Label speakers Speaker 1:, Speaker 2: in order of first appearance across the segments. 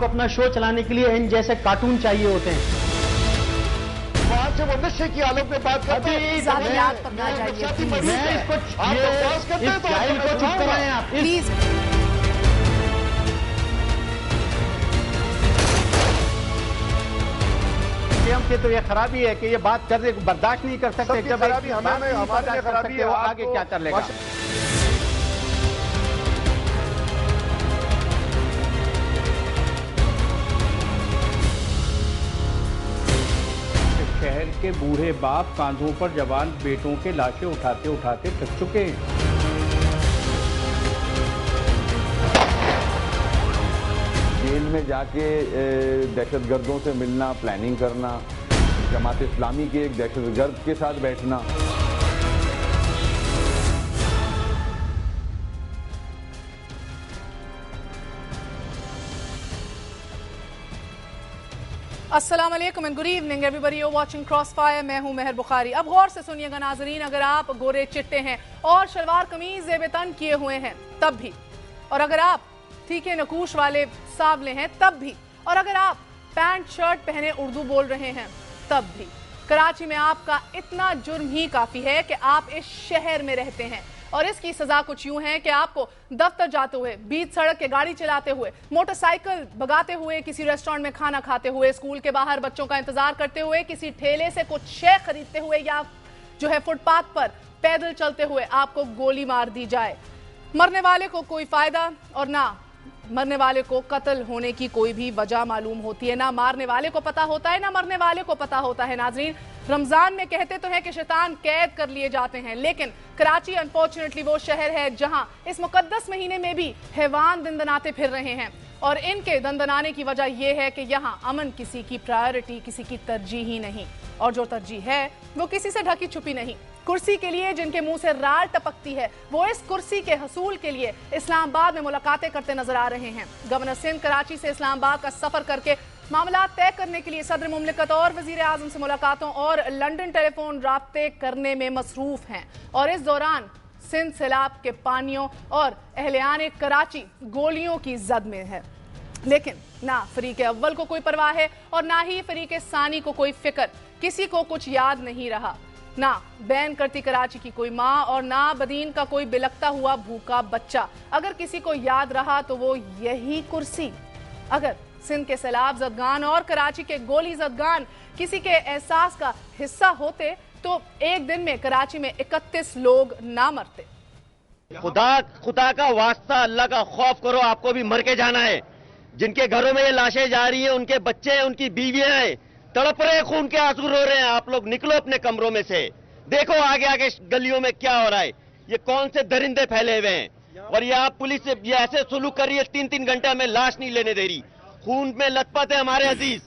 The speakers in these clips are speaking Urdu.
Speaker 1: آپ اپنا شو چلانے کے لیے ان جیسے کارٹون چاہیے ہوتے ہیں.
Speaker 2: وہاں سے وہ نشے کی حالت میں بات کرتے ہیں.
Speaker 3: ذاتیات پر نہ جائیے پلیز.
Speaker 1: سے تو یہ خرابی ہے کہ یہ بات کرنے کو برداشت نہیں کر سکتے. جب
Speaker 2: خرابی ہمارے خرابی ہے،
Speaker 1: وہ آگے کیا کر لے گا. شہر کے بوڑھے باپ کاندھوں پر جوان بیٹوں کے لاشیں اٹھاتے اٹھاتے تھک چکے ہیں.
Speaker 4: جیل میں جا کے دہشت گردوں سے ملنا، پلاننگ کرنا، جماعت اسلامی کے ایک دہشت گرد کے ساتھ بیٹھنا.
Speaker 3: السلام علیکم and good evening every you watching cross fire. میں ہوں مہر بخاری. اب غور سے سنیے گا ناظرین، اگر آپ گورے چٹے ہیں اور شلوار قمیض زیب تن کیے ہوئے ہیں تب بھی، اور اگر آپ ٹھیکے نکوش والے سانولے ہیں تب بھی، اور اگر آپ پینٹ شرٹ پہنے اردو بول رہے ہیں تب بھی، کراچی میں آپ کا اتنا جرم ہی کافی ہے کہ آپ اس شہر میں رہتے ہیں. اور اس کی سزا کچھ یوں ہے کہ آپ کو دفتر جاتے ہوئے، بیچ سڑک کے گاڑی چلاتے ہوئے، موٹر سائیکل بگاتے ہوئے، کسی ریسٹورنٹ میں کھانا کھاتے ہوئے، اسکول کے باہر بچوں کا انتظار کرتے ہوئے، کسی ٹھیلے سے کچھ شے خریدتے ہوئے، یا جو ہے فٹ پاتھ پر پیدل چلتے ہوئے آپ کو گولی مار دی جائے. مرنے والے کو کوئی فائدہ اور نہ مرنے والے کو قتل ہونے کی کوئی بھی وجہ معلوم ہوتی ہے. نہ مارنے والے کو پتا ہوتا ہے، نہ مرنے والے کو پتا ہوتا ہے. ناظرین، رمضان میں کہتے تو ہیں کہ شیطان قید کر لیے جاتے ہیں، لیکن کراچی انفارچونیٹلی وہ شہر ہے جہاں اس مقدس مہینے میں بھی حیوان دندناتے پھر رہے ہیں. اور ان کے دندنانے کی وجہ یہ ہے کہ یہاں امن کسی کی پرائیورٹی، کسی کی ترجیح ہی نہیں. اور جو ترجیح ہے وہ کسی سے ڈھکی چھپی نہیں. کرسی کے لیے جن کے منہ سے رال ٹپکتی ہے، وہ اس کرسی کے حصول کے لیے اسلام آباد میں ملاقاتیں کرتے نظر آ رہے ہیں. گورنر سندھ کراچی سے اسلام آباد کا سفر کر کے معاملات طے کرنے کے لیے صدر مملکت اور وزیر اعظم سے ملاقاتوں اور لندن ٹیلی فون رابطے کرنے میں مصروف ہیں. اور اس دوران سندھ سیلاب کے پانیوں اور اہلیان کراچی گولیوں کی زد میں ہے. لیکن نہ فریق اول کو کوئی پرواہ ہے اور نہ ہی فریق ثانی کو کوئی فکر. کسی کو کچھ یاد نہیں رہا، نہ بین کرتی کراچی کی کوئی ماں اور نہ بدین کا کوئی بلکتا ہوا بھوکا بچہ. اگر کسی کو یاد رہا تو وہ یہی کرسی. اگر سندھ کے سیلاب زدگان اور کراچی کے گولی زدگان کسی کے احساس کا حصہ ہوتے تو ایک دن میں کراچی میں 31 لوگ نہ مرتے.
Speaker 5: خدا کا واسطہ، اللہ کا خوف کرو، آپ کو بھی مر کے جانا ہے. جن کے گھروں میں یہ لاشیں جا رہی ہیں، ان کے بچے ہیں، ان کی بیویاں ہیں، تڑپ رہے ہیں، خون کے آنسو رو رہے ہیں. آپ لوگ نکلو اپنے کمروں میں سے، دیکھو آگے آگے گلیوں میں کیا ہو رہا ہے. یہ کون سے درندے پھیلے ہوئے ہیں. اور یہ آپ پولیس سے یہ ایسے سلوک کر رہی ہے، 3 گھنٹے ہمیں لاش نہیں لینے دے رہی. خون میں لت پت ہے ہمارے عزیز.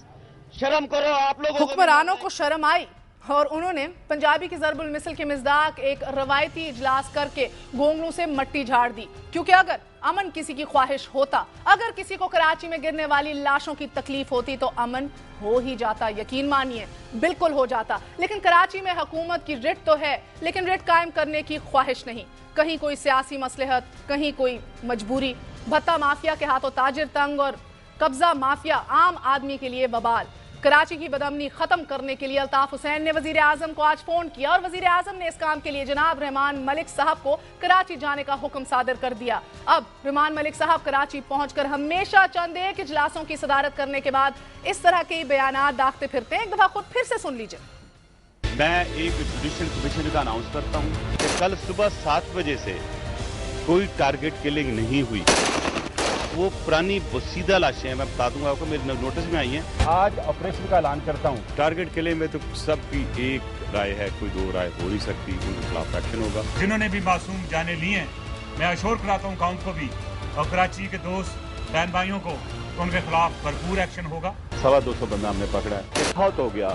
Speaker 5: شرم کرو آپ لوگوں.
Speaker 3: حکمرانوں کو شرم آئی اور انہوں نے پنجابی کی ضرب المثل کے مصداق ایک روایتی اجلاس کر کے گونگلوں سے مٹی جھاڑ دی. کیونکہ اگر امن کسی کی خواہش ہوتا، اگر کسی کو کراچی میں گرنے والی لاشوں کی تکلیف ہوتی تو امن ہو ہی جاتا. یقین مانیے بالکل ہو جاتا. لیکن کراچی میں حکومت کی رٹ تو ہے، لیکن رٹ قائم کرنے کی خواہش نہیں. کہیں کوئی سیاسی مصلحت، کہیں کوئی مجبوری. بھتہ مافیا کے ہاتھوں تاجر تنگ اور قبضہ مافیا عام آدمی کے لیے وبال. کراچی کی بدامنی ختم کرنے کے لیے الطاف حسین نے وزیر اعظم کو آج فون کیا اور وزیر اعظم نے اس کام کے لیے جناب رحمان ملک صاحب کو کراچی جانے کا حکم صادر کر دیا. اب رحمان ملک صاحب کراچی پہنچ کر ہمیشہ چند ایک اجلاسوں کی صدارت کرنے کے بعد اس طرح کے بیانات داغتے پھرتے ہیں. ایک دفعہ خود پھر سے سن لیجئے.
Speaker 6: میں ایک جوڈیشل کمیشن کا اناؤنس کرتا ہوں کہ کل صبح 7 بجے سے کوئی ٹارگٹ کلنگ نہیں ہوئی. وہ پرانی بسیدہ لاشیں ہیں، میں بتا دوں گا آپ کو، میرے نوٹس میں آئی ہیں. آج آپریشن کا اعلان کرتا ہوں. ٹارگٹ کلنگ میں تو سب کی ایک رائے ہے، کوئی 2 رائے ہو نہیں سکتی. ان کے خلاف ایکشن ہوگا.
Speaker 7: جنہوں نے بھی معصوم جانے لی ہیں، میں اشور کراتا ہوں قوم کو بھی اور کراچی کے دوست بہن بھائیوں کو، ان کے خلاف بھرپور ایکشن ہوگا.
Speaker 6: 250 بندہ ہم نے پکڑا ہے. بہت ہو گیا.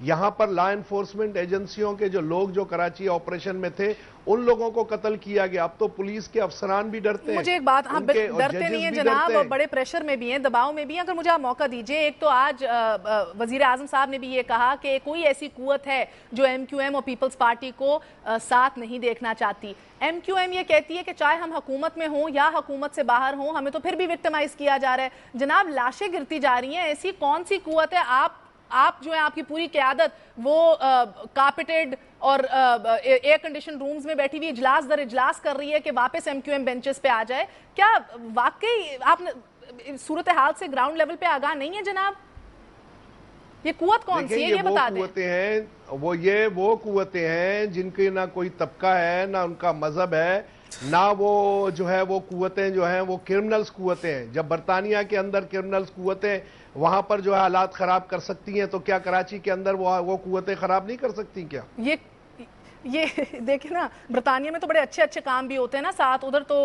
Speaker 8: یہاں پر لا انفورسمنٹ ایجنسیوں کے جو لوگ جو کراچی آپریشن میں تھے ان لوگوں کو قتل کیا گیا. اب تو پولیس کے افسران بھی ڈرتے ہیں.
Speaker 3: مجھے ایک بات, ہاں ڈرتے نہیں ہیں جناب, بڑے پریشر میں بھی ہیں, دباؤ میں بھی ہیں. اگر مجھے آپ موقع دیجئے, ایک تو آج وزیر اعظم صاحب نے بھی یہ کہا کہ کوئی ایسی قوت ہے جو ایم کیو ایم اور پیپلز پارٹی کو ساتھ نہیں دیکھنا چاہتی. ایم کیو ایم یہ کہتی ہے کہ چاہے ہم حکومت میں ہوں یا حکومت سے باہر ہوں, ہمیں تو پھر بھی وکٹمائز کیا جا رہا ہے. جناب لاشیں گرتی جا رہی ہیں, ایسی کون سی قوت ہے؟ آپ جو ہے, آپ کی پوری قیادت وہ کارپیٹڈ اور ایئر کنڈیشن رومز میں بیٹھی ہوئی اجلاس در اجلاس کر رہی ہے کہ واپس ایم کیو ایم بینچز پہ آ جائے. کیا واقعی آپ صورتحال سے گراؤنڈ لیول پہ آگاہ نہیں ہے جناب؟ یہ قوت کون سی ہے یہ بتا دیں.
Speaker 8: قوتیں ہیں وہ قوتیں ہیں جن کے نہ کوئی طبقہ ہے, نہ ان کا مذہب ہے, نہ وہ جو ہے وہ قوتیں جو ہیں وہ کرمنلز قوتیں ہیں. جب برطانیہ کے اندر کرمنلز قوتیں وہاں پر جو ہے حالات خراب کر سکتی ہیں, تو کیا کراچی کے اندر وہ قوتیں خراب نہیں کر سکتی کیا؟
Speaker 3: یہ دیکھیں نا, برطانیہ میں تو بڑے اچھے اچھے کام بھی ہوتے ہیں نا ساتھ. ادھر تو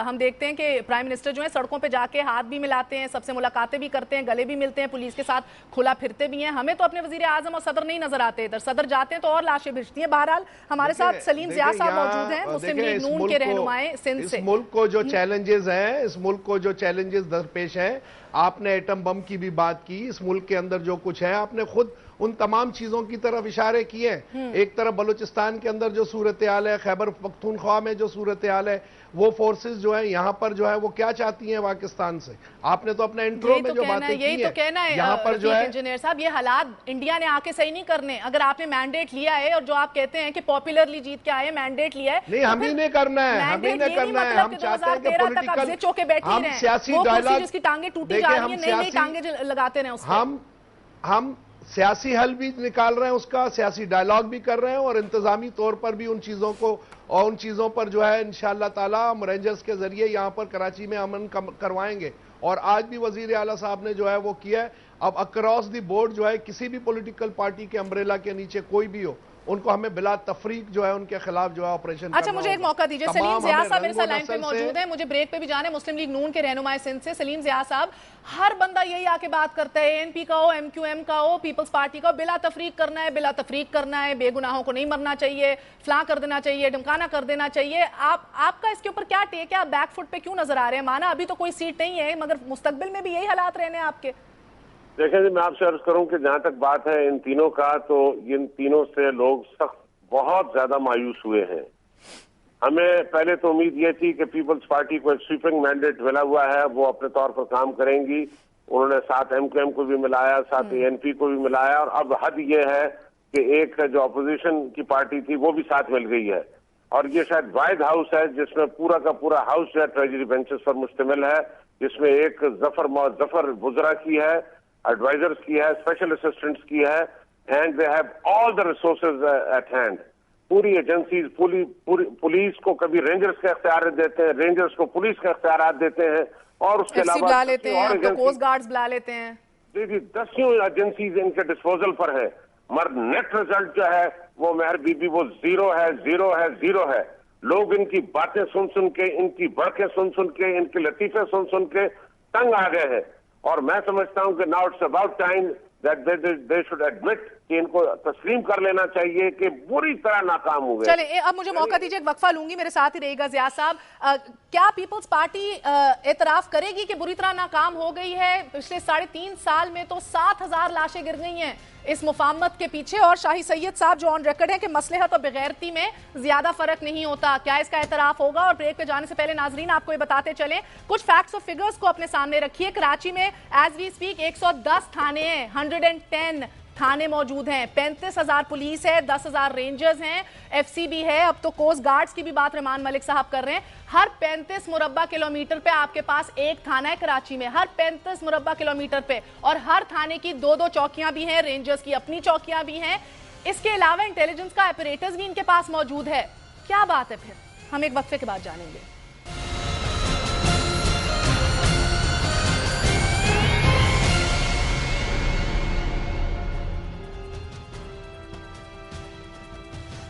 Speaker 3: ہم دیکھتے ہیں کہ پرائم منسٹر جو ہیں سڑکوں پہ جا کے ہاتھ بھی ملاتے ہیں, سب سے ملاقاتیں بھی کرتے ہیں, گلے بھی ملتے ہیں, پولیس کے ساتھ کھلا پھرتے بھی ہیں. ہمیں تو اپنے وزیر اعظم اور صدر نہیں نظر آتے ادھر. صدر جاتے ہیں تو اور لاشیں بھیجتی ہیں. بہرحال ہمارے ساتھ سلیم ضیاء صاحب موجود ہیں, مسلم لیگ نون کے رہنمائے سندھ سے.
Speaker 8: اس ملک کو جو چیلنجز ہیں, اس ملک کو جو چیلنجز درپیش ہیں, آپ نے ایٹم بم کی بھی بات کی, اس ملک کے اندر جو کچھ ہے آپ نے خود ان تمام چیزوں کی طرف اشارے کیے ہیں. ایک طرف بلوچستان کے اندر جو صورتحال ہے, خیبر پختونخوا میں جو صورتحال ہے, وہ فورسز جو ہیں یہاں پر جو ہے وہ کیا چاہتی ہیں پاکستان سے. آپ نے تو اپنا انٹرو میں جو باتیں کی ہیں,
Speaker 3: یہی تو کہنا ہے
Speaker 8: یہاں پر جو ہے
Speaker 3: انجینئر صاحب, یہ حالات انڈیا نے آ کے صحیح نہیں کرنے. اگر آپ نے مینڈیٹ لیا ہے, اور جو آپ کہتے ہیں کہ پاپولرلی جیت کے آئے مینڈیٹ لیا ہے,
Speaker 8: نہیں ہم ہی نہیں کرنا ہے, ہم ہی نہیں کرنا ہے. ہم چاہتے ہیں کہ پولیٹیکل ہم سیاسی ڈائلاگ,
Speaker 3: جس کی ٹانگیں ٹوٹی جا رہی ہیں, نئی نئی ٹانگیں لگاتے رہے اس
Speaker 8: کو. ہم سیاسی حل بھی نکال رہے ہیں, اس کا سیاسی ڈائلاگ بھی کر رہے ہیں, اور انتظامی طور پر بھی ان چیزوں کو اور ان چیزوں پر جو ہے انشاءاللہ تعالی ہم رینجرز کے ذریعے یہاں پر کراچی میں امن کروائیں گے. اور آج بھی وزیر اعلیٰ صاحب نے جو ہے وہ کیا ہے. اب اکراس دی بورڈ جو ہے کسی بھی پولیٹیکل پارٹی کے امبریلا کے نیچے کوئی بھی ہو, ان کو ہمیں بلا تفریق جو ہے ان کے خلاف جو ہے آپریشن.
Speaker 3: اچھا مجھے ایک موقع دیجئے, سلیم ضیاء صاحب میرے ساتھ لائن پہ موجود ہیں, مجھے بریک پہ بھی جانا ہے, مسلم لیگ نون کے رہنمائے سندھ سے. سلیم ضیاء صاحب, ہر بندہ یہی آ کے بات کرتا ہے, این پی کا ہو, ایم کیو ایم کا ہو, پیپلز پارٹی کا ہو, بلا تفریق کرنا ہے, بلا تفریق کرنا ہے, بے گناہوں کو نہیں مرنا چاہیے, فلاں کر دینا چاہیے, ڈمکانا کر دینا چاہیے. آپ کا اس کے اوپر کیا ٹیک ہے؟ آپ بیک فٹ پہ کیوں نظر آ رہے ہیں؟ مانا ابھی تو کوئی سیٹ نہیں ہے, مگر مستقبل میں بھی یہی حالات رہنے ہیں آپ کے.
Speaker 9: دیکھیں جی, میں آپ سے عرض کروں کہ جہاں تک بات ہے ان تینوں کا, تو ان تینوں سے لوگ سخت بہت زیادہ مایوس ہوئے ہیں. ہمیں پہلے تو امید یہ تھی کہ پیپلز پارٹی کو ایک سویپنگ مینڈیٹ ملا ہوا ہے, وہ اپنے طور پر کام کریں گی. انہوں نے ساتھ ایم کیو ایم کو بھی ملایا, ساتھ این پی کو بھی ملایا, اور اب حد یہ ہے کہ ایک جو اپوزیشن کی پارٹی تھی وہ بھی ساتھ مل گئی ہے. اور یہ شاید واحد ہاؤس ہے جس میں پورا کا پورا ہاؤس جو ہے ٹریجری بینچز پر مشتمل ہے, جس میں ایک ظفر وزراء کی ہے, ایڈوائزرز کی ہے, اسپیشل اسسٹنٹس کی ہے, and they have all the resources at hand. پوری ایجنسیز, پولیس کو کبھی رینجرز کے اختیارات دیتے ہیں, رینجرز کو پولیس کے اختیارات دیتے ہیں, اور اس کے علاوہ
Speaker 3: بلا لیتے ہیں, کوسٹ گارڈز بلا لیتے ہیں.
Speaker 9: جی, دسیوں ایجنسیز ان کے ڈسپوزل پر ہے, مگر نیٹ ریزلٹ جو ہے وہ مہر بی بی وہ زیرو ہے. لوگ ان کی باتیں سن کے, ان کی بڑکیں سن کے, ان کے لطیفے سن کے تنگ آ گئے ہیں. اور میں سمجھتا ہوں کہ now it's about time that they should admit کہ ان کو تسلیم کر لینا چاہیے کہ بری طرح ناکام ہوئے.
Speaker 3: چلیں اب مجھے موقع دیجیے, ایک وقفہ لوں گی, میرے ساتھ ہی رہے گا ضیاء صاحب. کیا پیپلز پارٹی اعتراف کرے گی کہ بری طرح ناکام ہو گئی ہے؟ پچھلے 3.5 سال میں تو 7,000 لاشیں گر گئی ہیں اس مفاہمت کے پیچھے, اور شاہی سید صاحب جو آن ریکارڈ ہے کہ مصلحت اور بغیرتی میں زیادہ فرق نہیں ہوتا. کیا اس کا اعتراف ہوگا؟ اور بریک پہ جانے سے پہلے ناظرین آپ کو یہ بتاتے چلیں, کچھ فیکٹس اور فگرز کو اپنے سامنے رکھیے. کراچی میں ایز وی اسپیک 110 تھانے ہیں, 110 تھانے موجود ہیں, 35,000 پولیس ہے, 10,000 رینجرز ہیں, ایف سی بھی ہے, اب تو کوسٹ گارڈز کی بھی بات رحمان ملک صاحب کر رہے ہیں. ہر 35 مربع کلومیٹر پہ آپ کے پاس ایک تھانہ ہے کراچی میں, ہر 35 مربع کلومیٹر پہ, اور ہر تھانے کی 2 چوکیاں بھی ہیں, رینجرز کی اپنی چوکیاں بھی ہیں. اس کے علاوہ انٹیلیجنس کا اپریٹس بھی ان کے پاس موجود ہے. کیا بات ہے پھر؟ ہم ایک وقفے کے بعد جانیں گے.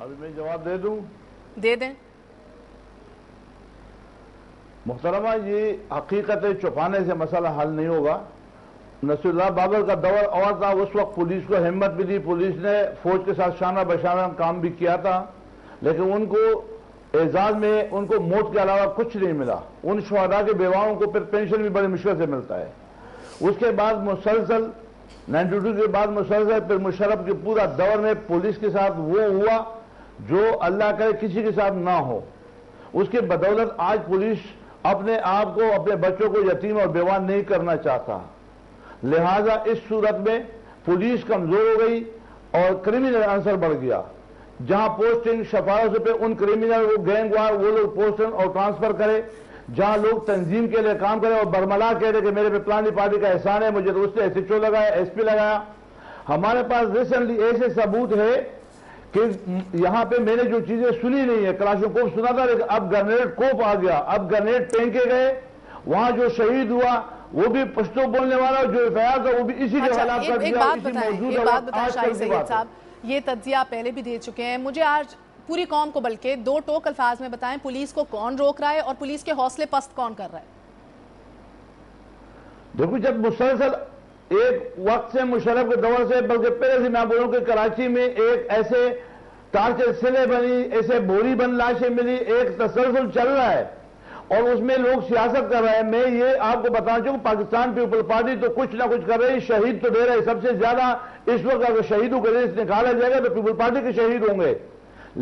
Speaker 10: ابھی میں جواب دے دوں؟
Speaker 3: دے دیں.
Speaker 10: محترمہ، یہ حقیقت چھپانے سے مسئلہ حل نہیں ہوگا. نصیر اللہ بابر کا دور اور تھا، اس وقت پولیس کو ہمت بھی دی، پولیس نے فوج کے ساتھ شانہ بشانہ کام بھی کیا تھا، لیکن ان کو اعزاز میں ان کو موت کے علاوہ کچھ نہیں ملا. ان شہداء کے بیواؤں کو پھر پینشن بھی بڑی مشکل سے ملتا ہے. اس کے بعد مسلسل 92 کے بعد مسلسل پھر مشرف کے پورا دور میں پولیس کے ساتھ وہ ہوا جو اللہ کرے کسی کے ساتھ نہ ہو. اس کے بدولت آج پولیس اپنے آپ کو، اپنے بچوں کو یتیم اور بیوہ نہیں کرنا چاہتا. لہذا اس صورت میں پولیس کمزور ہو گئی اور کرمینل عنصر بڑھ گیا. جہاں پوسٹنگ سفاروں سے پہ ان کرمینل وہ گینگ وار وہ لوگ پوسٹنگ اور ٹرانسفر کرے، جہاں لوگ تنظیم کے لیے کام کرے اور برملا کہہ رہے کہ میرے پہ پلانی پارٹی کا احسان ہے، مجھے تو اس نے ایس ایچ او لگایا، ایس پی لگایا. ہمارے پاس ریسنٹلی ایسے ثبوت ہے کہ یہاں پہ میں نے جو چیزیں سنی نہیں ہے، کلاشنکوف سنا تھا لیکن اب گرنیڈ کوپ آ گیا، اب گرنیڈ پھینکے گئے. وہاں جو شہید ہوا وہ بھی پشتو بولنے والا، جو ایف تھا وہ بھی اسی کے حالات کر دیا.
Speaker 3: ایک بات بتائیں شاہی سید صاحب، یہ تجزیہ آپ پہلے بھی دے چکے ہیں، مجھے آج پوری قوم کو بلکہ 2 ٹوک الفاظ میں بتائیں، پولیس کو کون روک رہا ہے اور پولیس کے حوصلے پست کون کر رہا ہے؟
Speaker 10: دیکھو، جب مسلسل ایک وقت سے مشرف کے دور سے، بلکہ پہلے سے میں بولوں کہ کراچی میں ایک ایسے ٹارچر سلے بنی، ایسے بوری بند لاشیں ملی، ایک تسلسل چل رہا ہے اور اس میں لوگ سیاست کر رہے ہیں. میں یہ آپ کو بتانا چاہوں پاکستان پیپل پارٹی تو کچھ نہ کچھ کر رہی، شہید تو دے رہے. سب سے زیادہ اس وقت اگر شہیدوں کے لسٹ نکالا جائے گا تو پیپل پارٹی کے شہید ہوں گے.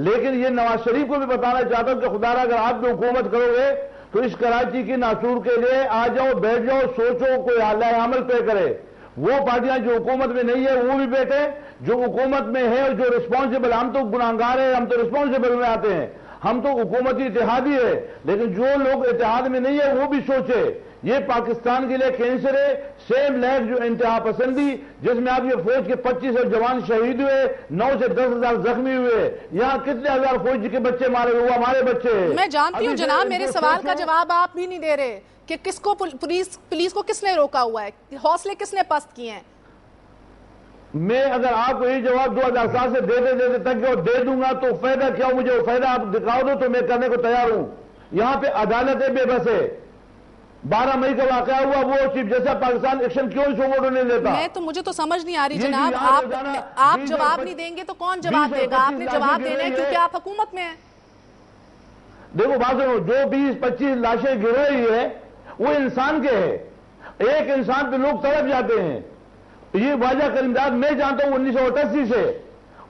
Speaker 10: لیکن یہ نواز شریف کو بھی بتانا چاہتا ہوں کہ خدا را اگر آپ کی حکومت کرو گے تو اس کراچی کی ناسور کے لیے آ جاؤ، بیٹھ جاؤ، سوچو، کوئی اعلی عمل طے کرے. وہ پارٹیاں جو حکومت میں نہیں ہے وہ بھی بیٹھے، جو حکومت میں ہے اور جو رسپانسبل، ہم تو گناہگار ہیں، ہم تو رسپانسبل میں آتے ہیں، ہم تو حکومتی اتحادی ہے، لیکن جو لوگ اتحاد میں نہیں ہے وہ بھی سوچے. یہ پاکستان کے لیے کینسر ہے. سیم لیگ جو انتہا پسندی، جس میں آپ یہ فوج کے 25 جوان شہید ہوئے، 9 سے 10 ہزار زخمی ہوئے، یہاں کتنے ہزار فوج کے بچے مارے ہوئے، ہمارے بچے.
Speaker 3: میں جانتی ہوں جناب، میرے سوال کا جواب آپ بھی نہیں دے رہے کہ کس کو پولیس کو کس نے روکا ہوا ہے، حوصلے کس نے پست کیے ہیں.
Speaker 10: میں اگر آپ کو یہ جواب 2007 سے دیتے تک دے دوں گا تو فائدہ کیا ہو؟ مجھے وہ فائدہ آپ دکھاؤ دو تو میں کرنے کو تیار ہوں. یہاں پہ عدالتیں بے بس ہے. 12 مئی کا واقعہ ہوا، وہ چیف جسٹس پاکستان ایکشن کیوں اس ووٹوں نہیں لیتا؟
Speaker 3: مجھے تو سمجھ نہیں آ رہی جناب، آپ جواب نہیں دیں گے تو کون جواب دے گا؟ آپ نے جواب دینا ہے کیونکہ آپ حکومت میں ہیں.
Speaker 10: دیکھو بات سنو، جو 20-25 لاشیں گر رہی ہے وہ انسان کے ہے. ایک انسان پہ لوگ تڑپ جاتے ہیں. یہ واجہ کریم داد میں جانتا ہوں 1988 سے،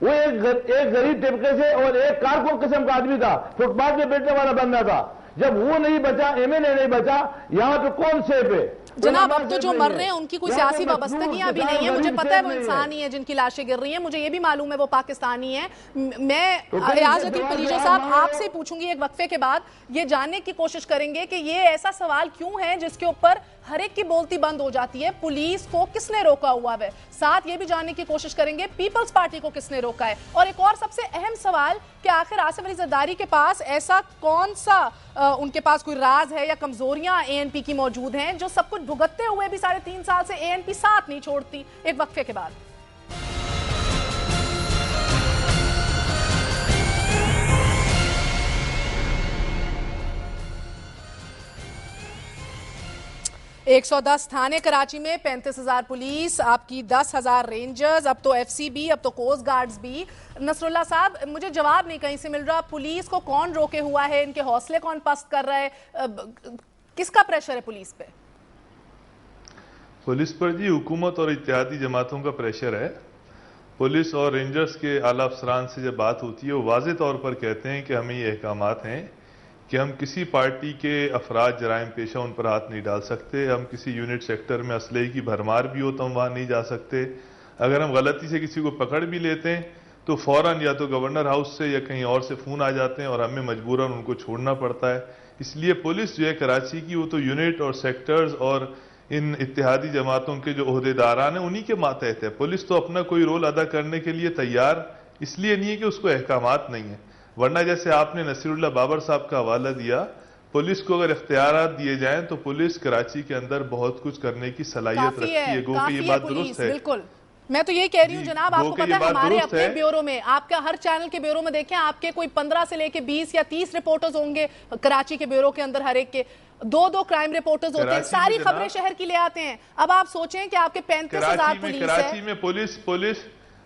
Speaker 10: وہ ایک غریب طبقے سے اور ایک کارکن قسم کا آدمی تھا، فٹ پاتھ پہ بیٹھنے والا بندہ تھا. جب وہ نہیں بچا، ایم ایل اے نہیں بچا، یہاں پہ کون سیف ہے؟
Speaker 3: جناب اب تو جو مر رہے ہیں ان کی کوئی سیاسی وابستگیاں بھی نہیں ہیں. مجھے پتہ ہے وہ انسان ہی ہے جن کی لاشیں گر رہی ہیں، مجھے یہ بھی معلوم ہے وہ پاکستانی ہیں. میں ریاض الدین پلیجو صاحب آپ سے پوچھوں گی ایک وقفے کے بعد، یہ جاننے کی کوشش کریں گے کہ یہ ایسا سوال کیوں ہے جس کے اوپر ہر ایک کی بولتی بند ہو جاتی ہے. پولیس کو کس نے روکا ہوا ہے؟ ساتھ یہ بھی جاننے کی کوشش کریں گے پیپلز پارٹی کو کس نے روکا ہے. اور ایک اور سب سے اہم سوال کہ آخر آصف علی زرداری کے پاس ایسا کون سا ان کے پاس کوئی راز ہے یا کمزوریاں اے این پی کی موجود ہیں جو سب کچھ بھگتتے ہوئے بھی 3.5 سال سے اے این پی ساتھ نہیں چھوڑتی. ایک وقفے کے بعد ایک 110 تھانے کراچی میں 35,000 پولیس، آپ کی 10,000 رینجرز، اب تو ایف سی بھی، اب تو کوسٹ گارڈز بھی. نصر اللہ صاحب مجھے جواب نہیں کہیں سے مل رہا، پولیس کو کون روکے ہوا ہے؟ ان کے حوصلے کون پست کر رہا ہے؟ کس کا پریشر ہے پولیس پہ؟
Speaker 11: پولیس پر جی حکومت اور اتحادی جماعتوں کا پریشر ہے. پولیس اور رینجرز کے اعلیٰ افسران سے جب بات ہوتی ہے وہ واضح طور پر کہتے ہیں کہ ہمیں یہ احکامات ہیں کہ ہم کسی پارٹی کے افراد جرائم پیشہ ان پر ہاتھ نہیں ڈال سکتے. ہم کسی یونٹ سیکٹر میں اسلحے کی بھرمار بھی ہو تو ہم وہاں نہیں جا سکتے. اگر ہم غلطی سے کسی کو پکڑ بھی لیتے ہیں تو فوراً یا تو گورنر ہاؤس سے یا کہیں اور سے فون آ جاتے ہیں اور ہمیں مجبوراً ان کو چھوڑنا پڑتا ہے. اس لیے پولیس جو ہے کراچی کی وہ تو یونٹ اور سیکٹرز اور ان اتحادی جماعتوں کے جو عہدیداران ہیں انہی کے ماتحت ہے. پولیس تو اپنا کوئی رول ادا کرنے کے لیے تیار اس لیے نہیں ہے کہ اس کو احکامات نہیں ہیں. ورنہ جیسے آپ نے نصیر اللہ بابر صاحب کا حوالہ دیا، پولیس کو اگر اختیارات دیے جائیں تو پولیس کراچی کے اندر بہت کچھ کرنے کی صلاحیت رکھتی ہے. گو کہ یہ بات درست ہے.
Speaker 3: میں تو یہ کہہ رہی ہوں جناب، آپ کو پتا ہے ہمارے اپنے بیورو میں، آپ کا ہر چینل کے بیورو میں دیکھیں، آپ کے کوئی 15 سے لے کے 20 یا 30 رپورٹرز ہوں گے کراچی کے بیورو کے اندر، ہر ایک کے 2 کرائم رپورٹرز ہوتے ہیں، ساری خبریں شہر کی لے آتے ہیں۔ اب آپ سوچیں کہ آپ کے 35,000 پولیس ہے۔
Speaker 11: کراچی میں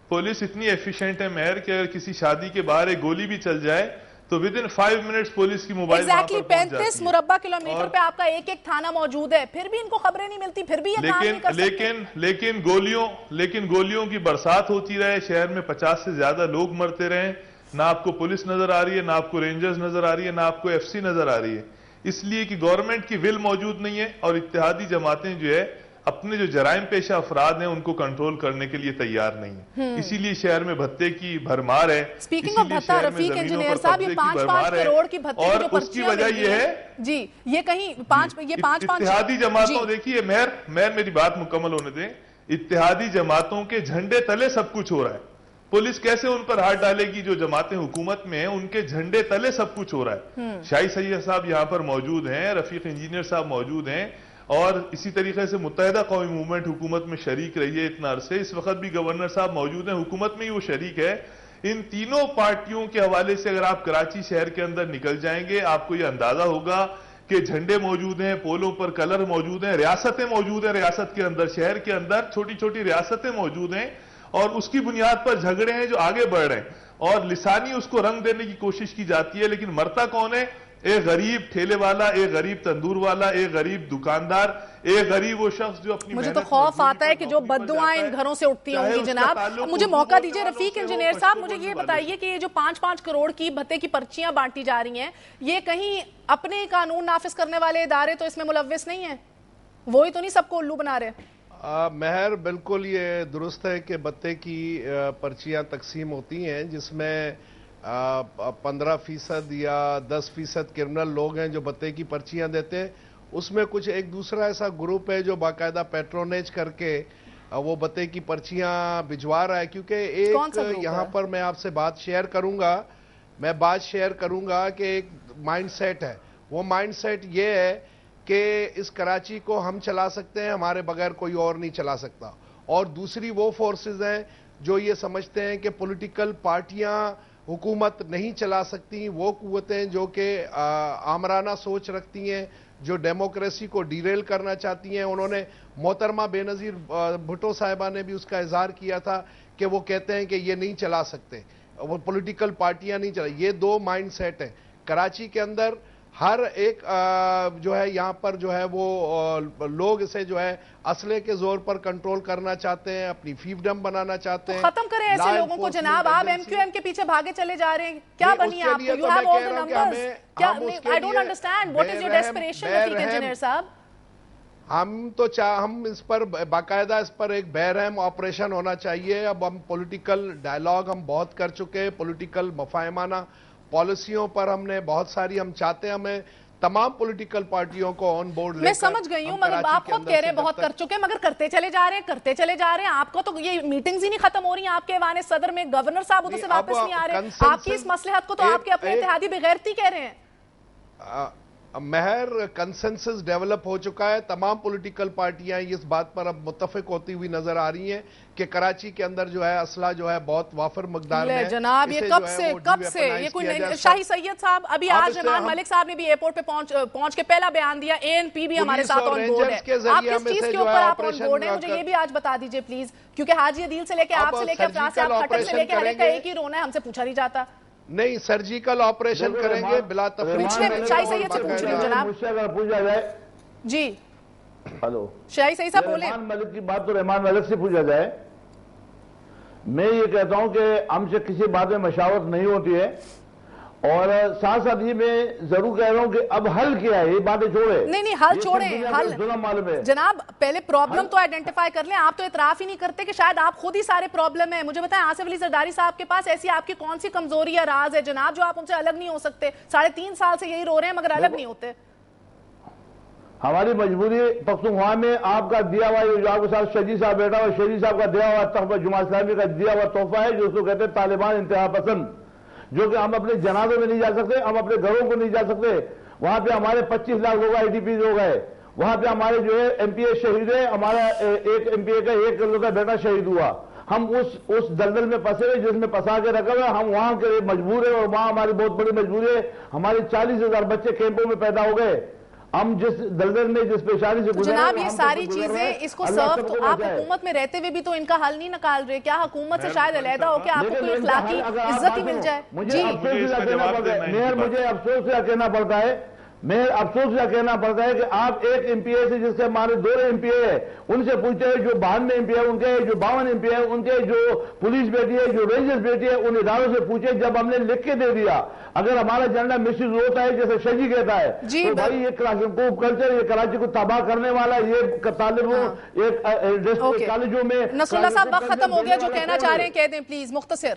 Speaker 11: پولیس اتنی ایفیشنٹ ہے مہر کہ اگر کسی شادی کے باہر ایک گولی بھی چل جائے تو ودن 5 منٹس پولیس کی موبائل وہاں پر پہنچ جاتی ہے۔
Speaker 3: 35 مربع کلومیٹر پہ آپ کا ایک تھانہ موجود ہے، پھر بھی ان کو خبریں نہیں ملتی، پھر بھی یہ کام نہیں کر سکتے۔
Speaker 11: لیکن گولیوں کی برسات ہوتی رہے، شہر میں 50 سے زیادہ لوگ مرتے رہے، نہ آپ کو پولیس نظر آ رہی ہے، نہ آپ کو رینجرز نظر آ رہی ہے، نہ آپ کو ایف سی نظر آ رہی ہے، اس لیے کہ گورنمنٹ کی ول موجود نہیں ہے اور اتحادی جماعتیں جو ہے اپنے جو جرائم پیشہ افراد ہیں ان کو کنٹرول کرنے کے لیے تیار نہیں ہیں، اسی لیے شہر میں بھتے کی بھرمار ہے۔
Speaker 3: سپیکنگ آف بھتہ، رفیق انجینئر صاحب، یہ 5-5 کروڑ کی بھتے کی جو
Speaker 11: اور اس کی وجہ یہ ہے
Speaker 3: جی یہ کہیں 5
Speaker 11: اتحادی جماعتوں، دیکھیے مہر میری بات مکمل ہونے دیں، اتحادی جماعتوں کے جھنڈے تلے سب کچھ ہو رہا ہے۔ پولیس کیسے ان پر ہاتھ ڈالے گی؟ جو جماعتیں حکومت میں ہیں ان کے جھنڈے تلے سب کچھ ہو رہا ہے۔ شاہی سید صاحب یہاں پر موجود ہیں، رفیق انجینئر صاحب موجود ہیں، اور اسی طریقے سے متحدہ قومی موومنٹ حکومت میں شریک رہی ہے اتنا عرصے، اس وقت بھی گورنر صاحب موجود ہیں، حکومت میں ہی وہ شریک ہے۔ ان تینوں پارٹیوں کے حوالے سے اگر آپ کراچی شہر کے اندر نکل جائیں گے آپ کو یہ اندازہ ہوگا کہ جھنڈے موجود ہیں، پولوں پر کلر موجود ہیں، ریاستیں موجود ہیں، ریاست کے اندر، شہر کے اندر چھوٹی چھوٹی ریاستیں موجود ہیں، اور اس کی بنیاد پر جھگڑے ہیں جو آگے بڑھ رہے ہیں، اور لسانی اس کو رنگ دینے کی کوشش کی جاتی ہے، لیکن مرتا کون ہے؟ ایک غریب ٹھیلے والا، ایک غریب تندور والا، ایک غریب دکاندار، ایک غریب وہ شخص جو اپنی
Speaker 3: مجھے تو خوف آتا ہے کہ جو بددعائیں ان گھروں سے اٹھتی ہوں گی جناب۔ مجھے موقع دیجئے رفیق انجینئر صاحب، مجھے یہ بتائیے کہ یہ جو 5-5 کروڑ کی بھتے کی پرچیاں بانٹی جا رہی ہیں، یہ کہیں اپنے قانون نافذ کرنے والے ادارے تو اس میں ملوث نہیں ہیں؟ وہی تو نہیں سب کو الو بنا رہے؟
Speaker 8: مہر بالکل یہ درست ہے کہ بھتے کی پرچیاں تقسیم ہوتی ہیں جس میں 15% یا 10% کرمنل لوگ ہیں جو بھتے کی پرچیاں دیتے ہیں، اس میں کچھ ایک دوسرا ایسا گروپ ہے جو باقاعدہ پیٹرونیج کر کے وہ بھتے کی پرچیاں بھجوا رہا ہے، کیونکہ ایک یہاں پر میں آپ سے بات شیئر کروں گا کہ ایک مائنڈ سیٹ ہے، وہ مائنڈ سیٹ یہ ہے کہ اس کراچی کو ہم چلا سکتے ہیں، ہمارے بغیر کوئی اور نہیں چلا سکتا، اور دوسری وہ فورسز ہیں جو یہ سمجھتے ہیں کہ پولیٹیکل پارٹیاں حکومت نہیں چلا سکتی، وہ قوتیں جو کہ آمرانہ سوچ رکھتی ہیں، جو ڈیموکریسی کو ڈیریل کرنا چاہتی ہیں۔ انہوں نے محترمہ بے نظیر بھٹو صاحبہ نے بھی اس کا اظہار کیا تھا کہ وہ کہتے ہیں کہ یہ نہیں چلا سکتے، وہ پولیٹیکل پارٹیاں نہیں چلا۔ یہ دو مائنڈ سیٹ ہیں کراچی کے اندر، ہر ایک جو ہے یہاں پر جو ہے وہ لوگ اسے جو ہے اسلحے کے زور پر کنٹرول کرنا چاہتے ہیں، اپنی فیفڈم بنانا چاہتے ہیں۔
Speaker 3: ختم کریں ایسے لوگوں کو جناب، آپ ایم کیو ایم کے پیچھے بھاگے چلے جا رہے ہیں، کیا بنی آپ کو؟ You have all the numbers, I don't understand what is your desperation Rafiq engineer صاحب۔
Speaker 8: ہم اس پر باقاعدہ اس پر ایک بہرحم آپریشن ہونا چاہیے۔ اب ہم پولیٹیکل ڈائلاگ ہم بہت کر چکے، پولیٹیکل مفاہمانہ پالیسیوں پر ہم نے بہت ساری، ہم چاہتے ہیں ہمیں تمام پولیٹیکل پارٹیوں کو آن بورڈ لے کر،
Speaker 3: میں سمجھ گئی ہوں، مگر آپ خود کہہ رہے ہیں بہت کر چکے، مگر کرتے چلے جا رہے ہیں۔ آپ کو تو یہ میٹنگز ہی نہیں ختم ہو رہی ہیں، آپ کے ایوان صدر میں گورنر صاحب ادھر سے واپس نہیں آ رہے، آپ کی اس مصلحت کو تو آپ کے اپنے اتحادی بغیرتی کہہ رہے ہیں۔
Speaker 8: مہر کنسنسس ڈیولپ ہو چکا ہے، تمام پولیٹیکل پارٹیاں اس بات پر اب متفق ہوتی ہوئی نظر آ رہی ہیں کہ کراچی کے اندر جو ہے اسلحہ جو ہے بہت وافر مقدار میں ہے۔
Speaker 3: جناب یہ کب سے یہ کوئی شاہی سید صاحب ابھی آج رحمان ملک صاحب نے بھی ایئرپورٹ پہ پہنچ کے پہلا بیان دیا، اے این پی بھی ہمارے ساتھ آن بورڈ ہے۔ آپ کس چیز کے اوپر آپ آن بورڈ ہیں؟ مجھے یہ بھی آج بتا دیجئے پلیز، کیونکہ حاجی عدیل سے لے کے آپ سے لے کے افراز سے آپ کھٹک سے لے کے ہر ایک کا ایک ہی رونا ہے، ہم سے پوچھا نہیں جاتا۔
Speaker 8: نہیں، سرجیکل آپریشن کریں گے بلا تفریق۔
Speaker 3: شاہی سید سے پوچھ رہی ہوں جناب۔
Speaker 10: مجھ سے اگر پوچھا جائے
Speaker 3: جی
Speaker 10: ہلو
Speaker 3: شاہی سید صاحب بولیں۔
Speaker 10: رحمان ملک کی بات تو رحمان ملک سے پوچھا جائے، میں یہ کہتا ہوں کہ ہم سے کسی بات میں مشاورت نہیں ہوتی ہے، اور ساتھ ساتھ یہ میں ضرور کہہ رہا ہوں کہ اب حل کیا ہے، یہ باتیں چھوڑے۔
Speaker 3: نہیں حل چھوڑیں، حل جناب پہلے پرابلم تو آئیڈینٹیفائی کر لیں۔ آپ تو اعتراف ہی نہیں کرتے کہ شاید آپ خود ہی سارے پرابلم ہیں۔ مجھے بتائیں آصف علی زرداری صاحب کے پاس ایسی آپ کی کون سی کمزوری یا راز ہے جناب جو آپ ان سے الگ نہیں ہو سکتے؟ 3.5 سال سے یہی رو رہے ہیں مگر الگ نہیں ہوتے۔
Speaker 10: ہماری مجبوری پختونخوا میں آپ کا دیا ہوا جو آپ کے ساتھ شہید صاحب بیٹھا ہوا، شہید صاحب کا دیا ہوا تحفہ، جماعت اسلامی کا دیا ہوا تحفہ ہے جو اس کو کہتے ہیں طالبان انتہا پسند، جو کہ ہم اپنے جنازوں میں نہیں جا سکتے، ہم اپنے گھروں کو نہیں جا سکتے۔ وہاں پہ ہمارے 25 لاکھ لوگ آئی ڈی پی ہو گئے، وہاں پہ ہمارے جو ہے ایم پی اے شہید ہے، ہمارا ایک ایم پی اے کا 1 کلو کا بیٹا شہید ہوا۔ ہم اس دلدل میں پھنسے ہوئے جس میں پھنسا کے رکھا ہوا، ہم وہاں کے لیے مجبور ہیں، اور وہاں ہماری بہت بڑی مجبوری ہے. ہمارے 40,000 بچے کیمپوں میں پیدا ہو گئے. ہم جس دلدل میں جس پیشانی سے گزرے،
Speaker 3: جناب یہ ساری چیزیں اس کو سرو تو آپ حکومت میں رہتے ہوئے بھی تو ان کا حل نہیں نکال رہے. کیا حکومت سے شاید علیحدہ ہو کہ آپ کو کوئی اخلاقی عزت ہی مل جائے؟
Speaker 10: مجھے افسوس سے کہنا پڑتا ہے، میں افسوس سے کہنا پڑتا ہے کہ آپ ایک ایم پی اے سے، جس کے ہمارے 2 ایم پی اے ہے، ان سے پوچھتے ہیں جو 92 ایم پی اے ان کے، جو 52 ایم پی اے ان کے، جو پولیس بیٹی ہے، جو رینجرز بیٹی ہے، ان اداروں سے پوچھے. جب ہم نے لکھ کے دے دیا، اگر ہمارا جھنڈا مس یوز ہوتا ہے جیسے شجی کہتا ہے تو بھائی یہ کلاشنکوف کلچر، یہ کراچی کو تباہ کرنے والا، یہ طالبوں ایک کالجوں میں.
Speaker 3: نصر اللہ صاحب وقت ختم ہو گیا، جو کہنا چاہ رہے ہیں کہہ دیں پلیز مختصر.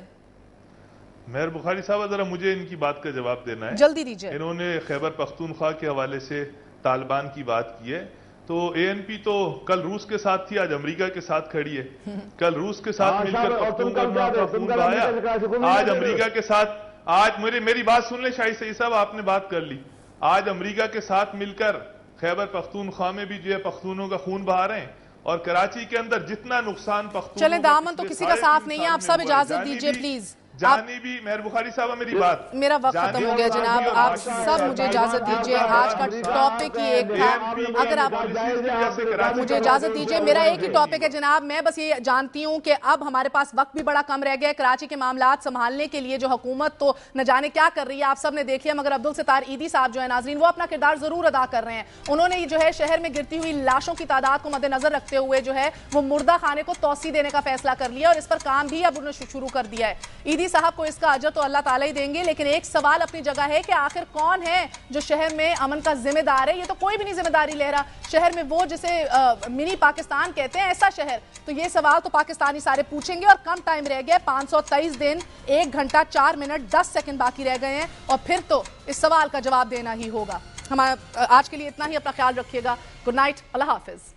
Speaker 11: مہر بخاری صاحب ذرا مجھے ان کی بات کا جواب دینا ہے.
Speaker 3: جلدی دیجئے.
Speaker 11: انہوں نے خیبر پختونخوا کے حوالے سے طالبان کی بات کی ہے، تو اے این پی تو کل روس کے ساتھ تھی، آج امریکہ کے ساتھ کھڑی ہے. کل روس کے ساتھ مل کر پختونخوا کا خون بہایا، آج امریکہ کے ساتھ. آج میری بات سن لیں شاہد سعید صاحب، آپ نے بات کر لی. آج امریکہ کے ساتھ مل کر خیبر پختونخوا میں بھی جو ہے پختونوں کا خون بہا رہے ہیں، اور کراچی کے اندر جتنا نقصان پختونوں،
Speaker 3: چلیں دامن تو کسی کا صاف نہیں ہے. آپ سب اجازت دیجئے پلیز.
Speaker 11: جانی بھی مہر بخاری صاحب میری بات،
Speaker 3: میرا وقت ختم ہو گیا جناب، آپ سب مجھے اجازت دیجئے. آج کا ٹاپک ہی ایک تھا، اگر آپ مجھے اجازت دیجئے. میرا ایک ہی ٹاپک ہے جناب. میں بس یہ جانتی ہوں کہ اب ہمارے پاس وقت بھی بڑا کم رہ گیا ہے. کراچی کے معاملات سنبھالنے کے لیے جو حکومت تو نہ جانے کیا کر رہی ہے، آپ سب نے دیکھ لیا، مگر عبدالستار عیدی صاحب جو ہے ناظرین، وہ اپنا کردار ضرور ادا کر رہے ہیں. انہوں نے جو ہے شہر میں گرتی ہوئی لاشوں کی تعداد کو مد نظر رکھتے ہوئے جو ہے وہ مردہ خانے کو توسیع دینے کا فیصلہ کر لیا، اور اس پر کام بھی اب انہوں نے شروع کر دیا ہے. عیدی صاحب کو اس کا تو اللہ تعالیٰ ہی دیں گے، لیکن ایک سوال اپنی جگہ ہے کہ آخر کون ہے جو شہر میں امن کا ذمہ دار ہے؟ یہ تو کوئی بھی نہیں ذمہ داری لے رہا. شہر میں وہ جسے منی پاکستان کہتے ہیں، ایسا شہر. تو یہ سوال تو پاکستانی سارے پوچھیں گے، اور کم ٹائم رہ گیا، 523 دن 1 گھنٹہ 4 منٹ 10 سیکنڈ باقی رہ گئے ہیں، اور پھر تو اس سوال کا جواب دینا ہی ہوگا. ہمارا آج کے لیے اتنا ہی. اپنا خیال رکھیے گا. گڈ نائٹ، اللہ حافظ.